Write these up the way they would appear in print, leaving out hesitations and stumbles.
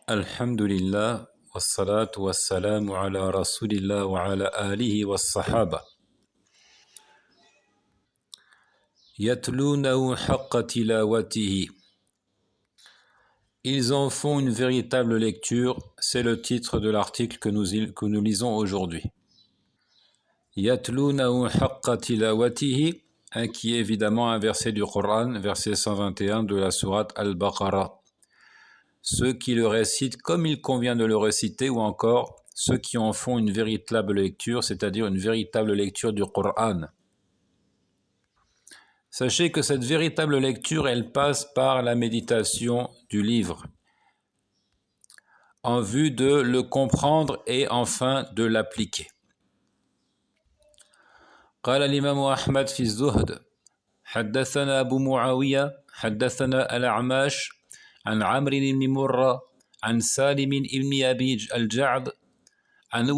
Alhamdulillah, wassalatu wassalamu ala rasulillah wa ala alihi wassahaba. Yatlounahu haqqa tilawatihi. Ils en font une véritable lecture, c'est le titre de l'article que nous lisons aujourd'hui. Yatlounahu haqqa tilawatihi, qui est évidemment un verset du Coran, verset 121 de la sourate Al-Baqarah. Ceux qui le récitent comme il convient de le réciter, ou encore ceux qui en font une véritable lecture, c'est-à-dire une véritable lecture du Coran. Sachez que cette véritable lecture, elle passe par la méditation du livre, en vue de le comprendre et enfin de l'appliquer. قال الإمام أحمد في الزهد حدثنا أبو معاوية حدثنا الأعمش عن عمرو بن مرة عن سالم بن أبي الجعد عن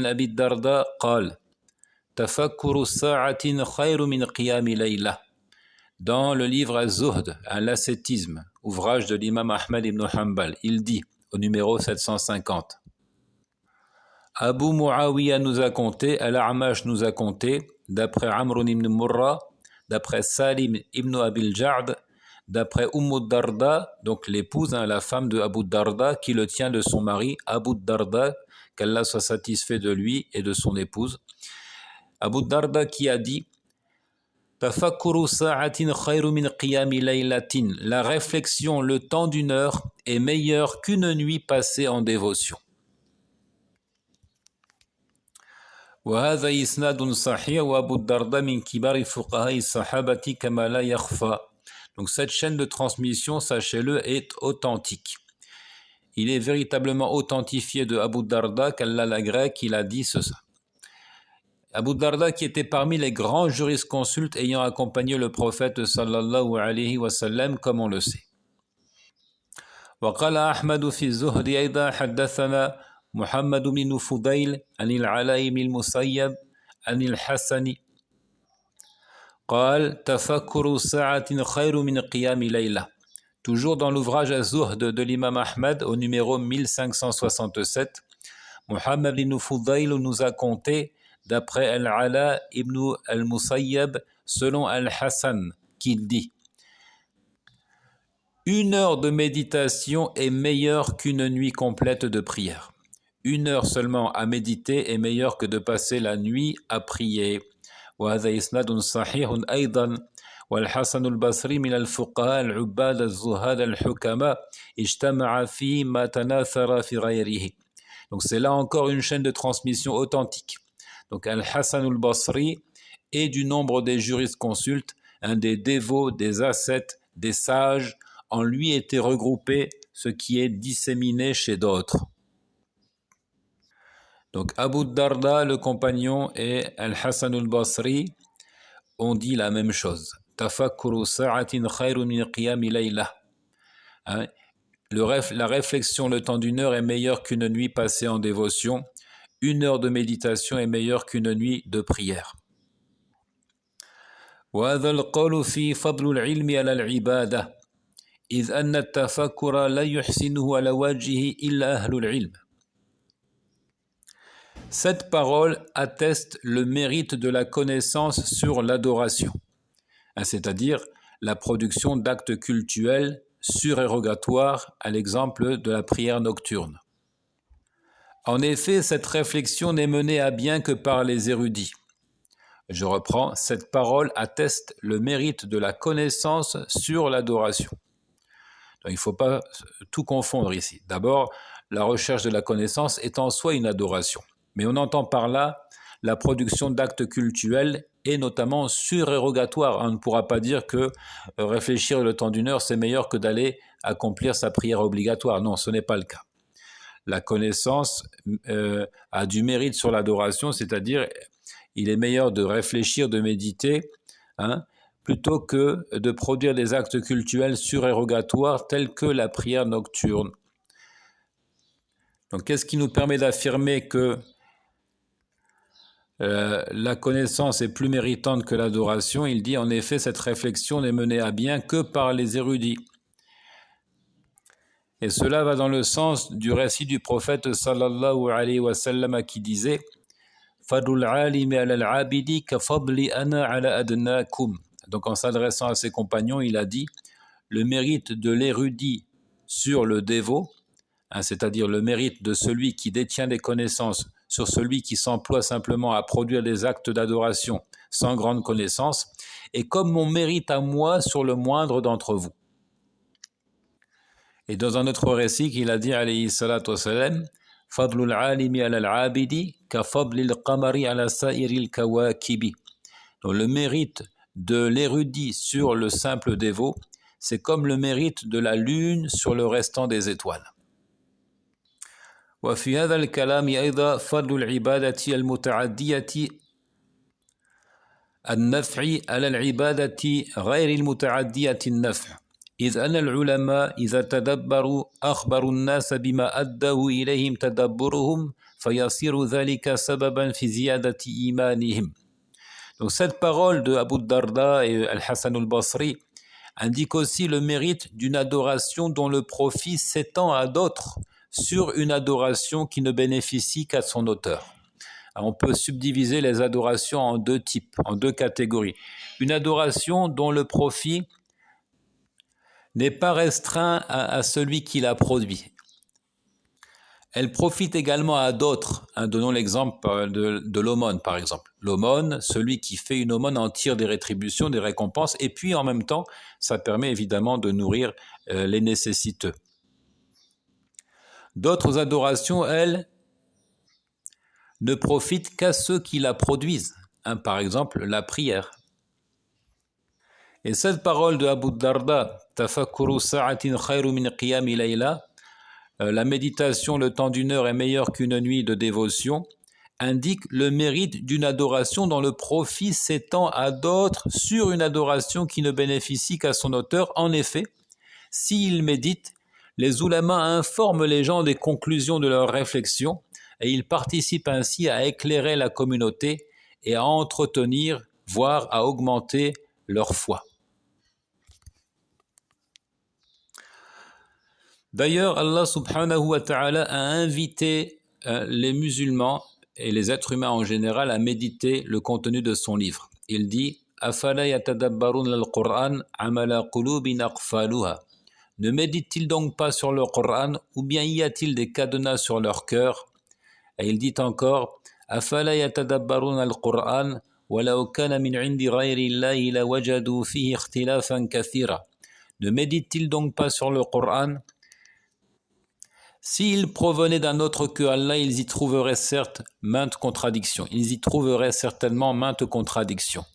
أبي الدرداء قال تفكر الساعة خير من قيام ليلة. Dans le livre Az-Zuhd, l'ascétisme, ouvrage de l'imam Ahmad ibn Hanbal, il dit au numéro 750: Abu Muawiyah nous a conté, Al-A'mash nous a conté, d'après Amr ibn Murra, d'après Salim ibn Abil Ja'd, d'après Darda, donc l'épouse, la femme de Abu Darda, qui le tient de son mari, Abu Darda, qu'Allah soit satisfait de lui et de son épouse. Abu Darda qui a dit: Tafakkuru sa'atin khayru min qiyami laylatin. La réflexion, le temps d'une heure, est meilleur qu'une nuit passée en dévotion. وهذا إسناد صحيح وأبو الدرداء من كبار فقهاء الصحابة كما لا يخفى. Donc cette chaîne de transmission, sachez-le, est authentique. Il est véritablement authentifié de Abu Darda, qu'Allah l'agrée, qu'il a dit ceci. Abu Darda qui était parmi les grands jurisconsultes ayant accompagné le prophète sallallahu alayhi wa sallam, comme on le sait. وقال أحمد في الزهد أيضا حدثنا محمد بن فضيل عن العلاء بن المسيب عن الحسن قال تفكر ساعة خير من قيام ليلة. Toujours dans l'ouvrage Az-Zuhd de l'imam Ahmad au numéro 1567, Muhammad ibn Fudayl nous a conté, d'après Al-Ala ibn al-Musayyab, selon Al-Hassan, qu'il dit: Une heure de méditation est meilleure qu'une nuit complète de prière. Une heure seulement à méditer est meilleure que de passer la nuit à prier. وهذا إسناد صحيح أيضا والحسن البصري من الفقهاء العباد الزهاد الحكماء اجتمع فيه ما تناثر في غيره. Donc c'est là encore une chaîne de transmission authentique. Donc Al-Hassan al-Basri est du nombre des jurisconsultes, un des dévots, des ascètes, des sages. En lui était regroupé ce qui est disséminé chez d'autres. Donc Abu Darda, le compagnon, et Al-Hassan al-Basri ont dit la même chose. Tafakkuru sa'atin khayrun min qiyami layla. La réflexion, le temps d'une heure est meilleur qu'une nuit passée en dévotion. Une heure de méditation est meilleure qu'une nuit de prière. وهذا القول في فضل العلم على العبادة إذ أن التفكر لا يحسنه على وجهه إلا أهل العلم. Cette parole atteste le mérite de la connaissance sur l'adoration, c'est-à-dire la production d'actes cultuels surérogatoires, à l'exemple de la prière nocturne. En effet, cette réflexion n'est menée à bien que par les érudits. Je reprends, cette parole atteste le mérite de la connaissance sur l'adoration. Donc, il ne faut pas tout confondre ici. D'abord, la recherche de la connaissance est en soi une adoration. Mais on entend par là la production d'actes cultuels et notamment surérogatoires. On ne pourra pas dire que réfléchir le temps d'une heure, c'est meilleur que d'aller accomplir sa prière obligatoire. Non, ce n'est pas le cas. La connaissance a du mérite sur l'adoration, c'est-à-dire il est meilleur de réfléchir, de méditer, plutôt que de produire des actes cultuels surérogatoires tels que la prière nocturne. Donc, qu'est-ce qui nous permet d'affirmer que la connaissance est plus méritante que l'adoration? Il dit en effet, cette réflexion n'est menée à bien que par les érudits. Et cela va dans le sens du récit du prophète sallallahu alayhi wa sallam qui disait Fadul alimi ala al-abidi ka fadli ana ala adnakum. Donc en s'adressant à ses compagnons, il a dit le mérite de l'érudit sur le dévot, c'est-à-dire le mérite de celui qui détient des connaissances sur celui qui s'emploie simplement à produire des actes d'adoration sans grande connaissance, est comme mon mérite à moi sur le moindre d'entre vous. Et dans un autre récit qu'il a dit alayhi salatu wassalam, Fadlul alimi ala al-abidi ka fadlil qamari ala sa'iril kawakibi. Donc le mérite de l'érudit sur le simple dévot, c'est comme le mérite de la lune sur le restant des étoiles. وفي هذا الكلام أيضا فضل العبادة المتعدية النفع على العبادة غير المتعدية النفع إذ أن العلماء إذا تدبروا أخبروا الناس بما أدوا إليهم تدبرهم فيصير ذلك سببا في زيادة إيمانهم. Donc cette parole de Abu Darda et Al-Hassan al-Basri indique aussi le mérite d'une adoration dont le profit s'étend à d'autres sur une adoration qui ne bénéficie qu'à son auteur. Alors on peut subdiviser les adorations en deux types, en deux catégories. Une adoration dont le profit n'est pas restreint à celui qui l'a produit. Elle profite également à d'autres. Donnons l'exemple de l'aumône, par exemple. L'aumône, celui qui fait une aumône en tire des rétributions, des récompenses, et puis en même temps, ça permet évidemment de nourrir les nécessiteux. D'autres adorations, elles, ne profitent qu'à ceux qui la produisent. Par exemple, la prière. Et cette parole de Abu Darda, Tafakkuru sa'atin khayru min qiyami layla, la méditation le temps d'une heure est meilleur qu'une nuit de dévotion, indique le mérite d'une adoration dont le profit s'étend à d'autres sur une adoration qui ne bénéficie qu'à son auteur. En effet, s'il médite, les ulamas informent les gens des conclusions de leurs réflexions et ils participent ainsi à éclairer la communauté et à entretenir, voire à augmenter leur foi. D'ailleurs, Allah subhanahu wa ta'ala a invité les musulmans et les êtres humains en général à méditer le contenu de son livre. Il dit « Afala yatadabbarun al-Qur'an amala qulubin aqfaluha » Ne médite-t-il donc pas sur le Coran ou bien y a-t-il des cadenas sur leur cœur? Et il dit encore « Afala yatadabbarun al-Qur'an walau kana min indi ghayri Allahi la wajadu fihi ikhtilafan kathira » Ne médite-t-il donc pas sur le Coran? S'ils provenaient d'un autre que Allah, ils y trouveraient certes maintes contradictions. Ils y trouveraient certainement maintes contradictions.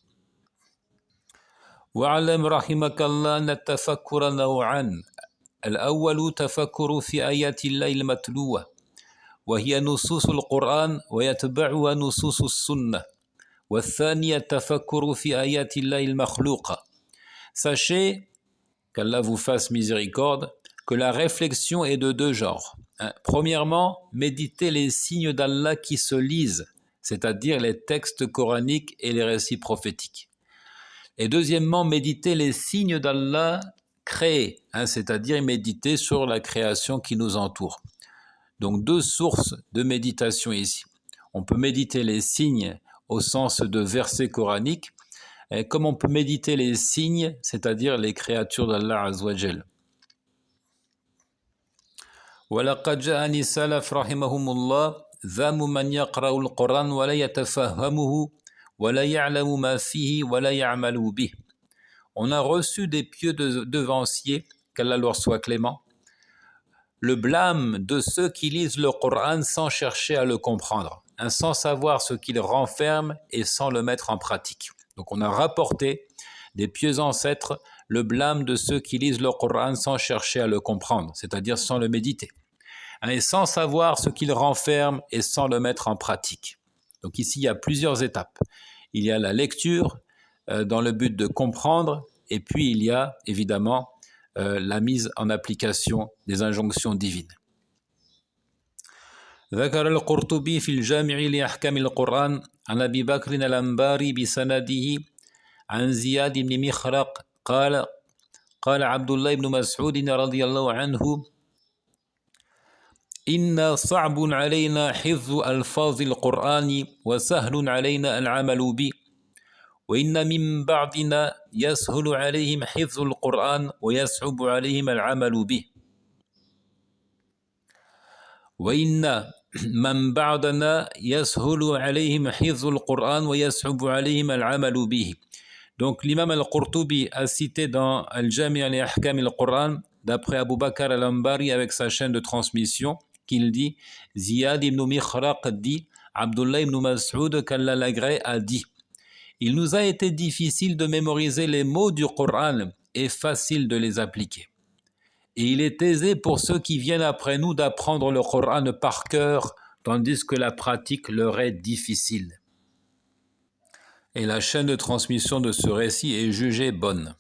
وَاعْلَمْ رَحِمَكَ اللَّهُ أَنَّ التَّفَكُّرَ نَوْعَانِ الأول تفكر في آيات الله المتلوة وهي نصوص القرآن ويتبعها نصوص السنة والثاني التفكر في آيات الله المخلوقة. Sachez qu'Allah vous fasse miséricorde, que la réflexion est de deux genres. Premièrement, méditez les signes d'Allah qui se lisent, c'est-à-dire les textes coraniques et les récits prophétiques. Et deuxièmement, méditez les signes d'Allah créés, c'est-à-dire méditer sur la création qui nous entoure. Donc deux sources de méditation ici. On peut méditer les signes au sens de versets coraniques, comme on peut méditer les signes, c'est-à-dire les créatures d'Allah Azza wa Jal. وَلَقَدْ جَاءَنِ السَّلَفُ رَحِمَهُمُ اللَّهُ ذَمُّ مَنْ يَقْرَأُ الْقُرْآنَ وَلَا يَتَفَهَّمُهُ وَلَا يَعْلَمُ مَا فِيهِ وَلَا يَعْمَلُ بِهِ. On a reçu des pieux devanciers, qu'Allah leur soit clément, le blâme de ceux qui lisent le Coran sans chercher à le comprendre, sans savoir ce qu'il renferme et sans le mettre en pratique. Donc on a rapporté des pieux ancêtres le blâme de ceux qui lisent le Coran sans chercher à le comprendre, c'est-à-dire sans le méditer, et sans savoir ce qu'il renferme et sans le mettre en pratique. Donc ici, il y a plusieurs étapes. Il y a la lecture dans le but de comprendre, et puis il y a évidemment la mise en application des injonctions divines. ذكر القرطبي في الجامع لأحكام القرآن عن أبي بكر الأنباري بسنده عن زياد بن مخرق قال عبد الله بن مسعود رضي الله عنه إن صعب علينا حفظ ألفاظ القرآن وسهل علينا العمل به وإن من بعضنا يسهل عليهم حفظ القرآن ويصعب عليهم العمل به وإن من بعضنا يسهل عليهم حفظ القرآن ويصعب عليهم العمل به. Donc l'imam al-Qurtubi a cité dans Al-Jami' al-Ahkam al-Qur'an, d'après Abu Bakr al-Ambari avec sa chaîne de transmission, qu'il dit Ziyad ibn Mikhraq dit Abdullah ibn Mas'ud qu'Allah l'agrée a dit il nous a été difficile de mémoriser les mots du Coran et facile de les appliquer. Et il est aisé pour ceux qui viennent après nous d'apprendre le Coran par cœur, tandis que la pratique leur est difficile. Et la chaîne de transmission de ce récit est jugée bonne.